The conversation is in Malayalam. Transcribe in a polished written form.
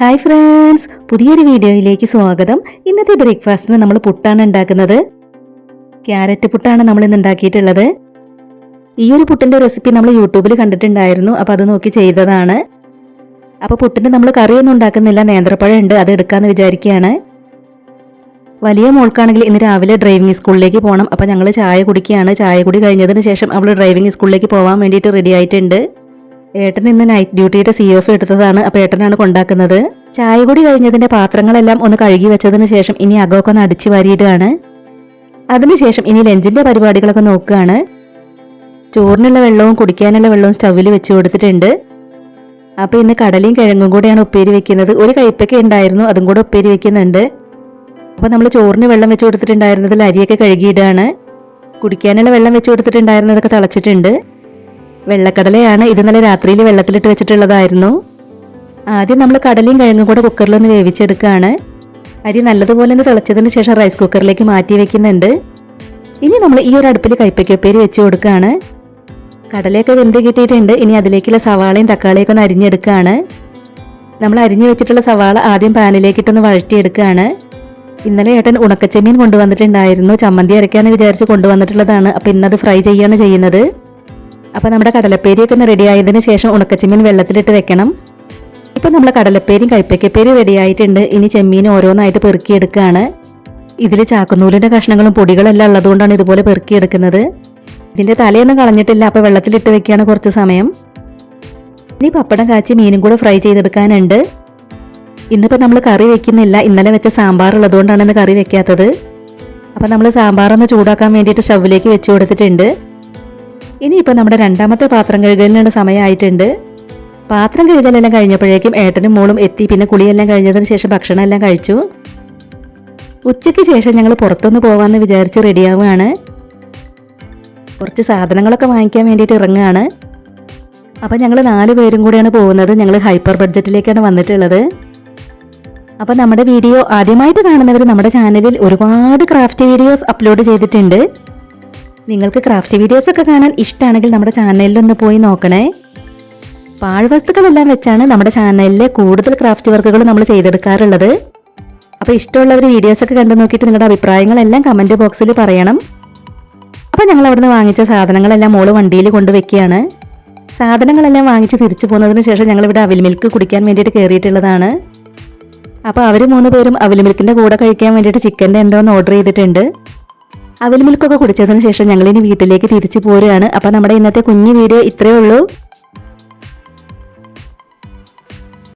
ഹായ് ഫ്രണ്ട്സ്, പുതിയൊരു വീഡിയോയിലേക്ക് സ്വാഗതം. ഇന്നത്തെ ബ്രേക്ക്ഫാസ്റ്റിന് നമ്മൾ പുട്ടാണ് ഉണ്ടാക്കുന്നത്. ക്യാരറ്റ് പുട്ടാണ് നമ്മൾ ഇന്ന് ഉണ്ടാക്കിയിട്ടുള്ളത്. ഈ ഒരു പുട്ടിൻ്റെ റെസിപ്പി നമ്മൾ യൂട്യൂബിൽ കണ്ടിട്ടുണ്ടായിരുന്നു, അപ്പോൾ അത് നോക്കി ചെയ്തതാണ്. അപ്പോൾ പുട്ടിന് നമ്മൾ കറിയൊന്നും ഉണ്ടാക്കുന്നില്ല, നേന്ത്രപ്പഴം ഉണ്ട്, അത് എടുക്കാമെന്ന് വിചാരിക്കുകയാണ്. വലിയ മോൾക്കാണെങ്കിൽ ഇന്ന് രാവിലെ ഡ്രൈവിംഗ് സ്കൂളിലേക്ക് പോകണം. അപ്പോൾ ഞങ്ങൾ ചായ കുടിക്കുകയാണ്. ചായ കുടി കഴിഞ്ഞതിന് ശേഷം അവൾ ഡ്രൈവിംഗ് സ്കൂളിലേക്ക് പോകാൻ വേണ്ടിയിട്ട് റെഡി ആയിട്ടുണ്ട്. ഏട്ടൻ ഇന്ന് നൈറ്റ് ഡ്യൂട്ടിയുടെ COF എടുത്തതാണ്, അപ്പോൾ ഏട്ടനാണ് കൊണ്ടാക്കുന്നത്. ചായ കൂടി കഴിഞ്ഞതിന്റെ പാത്രങ്ങളെല്ലാം ഒന്ന് കഴുകി വെച്ചതിന് ശേഷം ഇനി അകമൊക്കെ ഒന്ന് അടിച്ചു വാരിയിടുകയാണ്. അതിനുശേഷം ഇനി ലഞ്ചിന്റെ പരിപാടികളൊക്കെ നോക്കുകയാണ്. ചോറിനുള്ള വെള്ളവും കുടിക്കാനുള്ള വെള്ളവും സ്റ്റൗവിൽ വെച്ച് കൊടുത്തിട്ടുണ്ട്. അപ്പോൾ ഇന്ന് കടലയും കിഴങ്ങും കൂടെയാണ് ഉപ്പേരി വെക്കുന്നത്. ഒരു കയ്പൊക്കെ ഉണ്ടായിരുന്നു, അതും കൂടെ ഉപ്പേരി വെക്കുന്നുണ്ട്. അപ്പോൾ നമ്മൾ ചോറിന് വെള്ളം വെച്ച് കൊടുത്തിട്ടുണ്ടായിരുന്നതിൽ അരിയൊക്കെ കഴുകിയിടുകയാണ്. കുടിക്കാനുള്ള വെള്ളം വെച്ച് കൊടുത്തിട്ടുണ്ടായിരുന്നതൊക്കെ തിളച്ചിട്ടുണ്ട്. വെള്ളക്കടലയാണ്, ഇത് നല്ല രാത്രിയിൽ വെള്ളത്തിലിട്ട് വെച്ചിട്ടുള്ളതായിരുന്നു. ആദ്യം നമ്മൾ കടലയും കിഴങ്ങും കൂടെ കുക്കറിലൊന്ന് വേവിച്ചെടുക്കുകയാണ്. അരി നല്ലതുപോലെ ഒന്ന് തിളച്ചതിന് ശേഷം റൈസ് കുക്കറിലേക്ക് മാറ്റി വെക്കുന്നുണ്ട്. ഇനി നമ്മൾ ഈ ഒരു അടുപ്പിൽ കൈപ്പയ്ക്കുപ്പേരി വെച്ച് കൊടുക്കുകയാണ്. കടലയൊക്കെ വെന്ത് കിട്ടിയിട്ടുണ്ട്. ഇനി അതിലേക്കുള്ള സവാളയും തക്കാളിയൊക്കെ ഒന്ന് അരിഞ്ഞെടുക്കുകയാണ്. നമ്മൾ അരിഞ്ഞു വെച്ചിട്ടുള്ള സവാള ആദ്യം പാനിലേക്കിട്ടൊന്ന് വഴറ്റിയെടുക്കുകയാണ്. ഇന്നലെ ഏട്ടൻ ഉണക്കച്ചെമ്മീൻ കൊണ്ടുവന്നിട്ടുണ്ടായിരുന്നു, ചമ്മന്തി അരയ്ക്കാമെന്ന് വിചാരിച്ച് കൊണ്ടുവന്നിട്ടുള്ളതാണ്. അപ്പോൾ ഇന്നത് ഫ്രൈ ചെയ്യാണ് ചെയ്യുന്നത്. അപ്പോൾ നമ്മുടെ കടലപ്പേരിയൊക്കെ ഒന്ന് റെഡി ആയതിന് ശേഷം ഉണക്കച്ചെമ്മീൻ വെള്ളത്തിലിട്ട് വെക്കണം. ഇപ്പം നമ്മൾ കടലപ്പേരിയും കൈപ്പയ്ക്കപ്പേരിയും റെഡി ആയിട്ടുണ്ട്. ഇനി ചെമ്മീൻ ഓരോന്നായിട്ട് പെറുക്കിയെടുക്കുകയാണ്. ഇതിൽ ചാക്കുനൂലിൻ്റെ കഷ്ണങ്ങളും പൊടികളെല്ലാം ഉള്ളതുകൊണ്ടാണ് ഇതുപോലെ പെറുക്കിയെടുക്കുന്നത്. ഇതിൻ്റെ തലയൊന്നും കളഞ്ഞിട്ടില്ല, അപ്പോൾ വെള്ളത്തിലിട്ട് വെക്കുകയാണ് കുറച്ച് സമയം. ഇനി പപ്പടം കാച്ചി മീനും കൂടെ ഫ്രൈ ചെയ്തെടുക്കാനുണ്ട്. ഇന്നിപ്പോൾ നമ്മൾ കറി വെക്കുന്നില്ല, ഇന്നലെ വെച്ച സാമ്പാർ ഉള്ളതുകൊണ്ടാണ് ഇന്ന് കറി വെക്കാത്തത്. അപ്പോൾ നമ്മൾ സാമ്പാറൊന്ന് ചൂടാക്കാൻ വേണ്ടിയിട്ട് സ്റ്റൗവിലേക്ക് വെച്ച് കൊടുത്തിട്ടുണ്ട്. ഇനിയിപ്പോൾ നമ്മുടെ രണ്ടാമത്തെ പാത്രം കഴുകലിനുള്ള സമയമായിട്ടുണ്ട്. പാത്രം കഴുകലെല്ലാം കഴിഞ്ഞപ്പോഴേക്കും ഏട്ടനും മോളും എത്തി. പിന്നെ കുളിയെല്ലാം കഴിഞ്ഞതിന് ശേഷം ഭക്ഷണം എല്ലാം കഴിച്ചു. ഉച്ചയ്ക്ക് ശേഷം ഞങ്ങൾ പുറത്തൊന്ന് പോകാമെന്ന് വിചാരിച്ച് റെഡിയാവുകയാണ്. കുറച്ച് സാധനങ്ങളൊക്കെ വാങ്ങിക്കാൻ വേണ്ടിയിട്ട് ഇറങ്ങുകയാണ്. അപ്പോൾ ഞങ്ങൾ 4 പേരും കൂടെയാണ് പോകുന്നത്. ഞങ്ങൾ ഹൈപ്പർ ബഡ്ജറ്റിലേക്കാണ് വന്നിട്ടുള്ളത്. അപ്പോൾ നമ്മുടെ വീഡിയോ ആദ്യമായിട്ട് കാണുന്നവർ നമ്മുടെ ചാനലിൽ ഒരുപാട് ക്രാഫ്റ്റ് വീഡിയോസ് അപ്ലോഡ് ചെയ്തിട്ടുണ്ട്. നിങ്ങൾക്ക് ക്രാഫ്റ്റ് വീഡിയോസൊക്കെ കാണാൻ ഇഷ്ടമാണെങ്കിൽ നമ്മുടെ ചാനലിലൊന്ന് പോയി നോക്കണേ. പാഴ്വസ്തുക്കളെല്ലാം വെച്ചാണ് നമ്മുടെ ചാനലിലെ കൂടുതൽ ക്രാഫ്റ്റ് വർക്കുകൾ നമ്മൾ ചെയ്തെടുക്കാറുള്ളത്. അപ്പോൾ ഇഷ്ടമുള്ളവർ വീഡിയോസൊക്കെ കണ്ടു നോക്കിയിട്ട് നിങ്ങളുടെ അഭിപ്രായങ്ങളെല്ലാം കമൻറ്റ് ബോക്സിൽ പറയണം. അപ്പോൾ ഞങ്ങൾ അവിടുന്ന് വാങ്ങിച്ച സാധനങ്ങളെല്ലാം മോള് വണ്ടിയിൽ കൊണ്ടുവയ്ക്കുകയാണ്. സാധനങ്ങളെല്ലാം വാങ്ങിച്ച് തിരിച്ചു പോകുന്നതിന് ശേഷം ഞങ്ങളിവിടെ അവിൽ മിൽക്ക് കുടിക്കാൻ വേണ്ടിയിട്ട് കയറിയിട്ടുള്ളതാണ്. അപ്പോൾ അവർ 3 പേരും അവിൽ മിൽക്കിൻ്റെ കൂടെ കഴിക്കാൻ വേണ്ടിയിട്ട് ചിക്കൻ്റെ എന്തോന്ന് ഓർഡർ ചെയ്തിട്ടുണ്ട്. അവിൽ മിൽക്കൊക്കെ കുടിച്ചതിന് ശേഷം ഞങ്ങളിനി വീട്ടിലേക്ക് തിരിച്ചു പോരുകയാണ്. അപ്പോൾ നമ്മുടെ ഇന്നത്തെ കുഞ്ഞു വീഡിയോ ഇത്രയേ ഉള്ളൂ.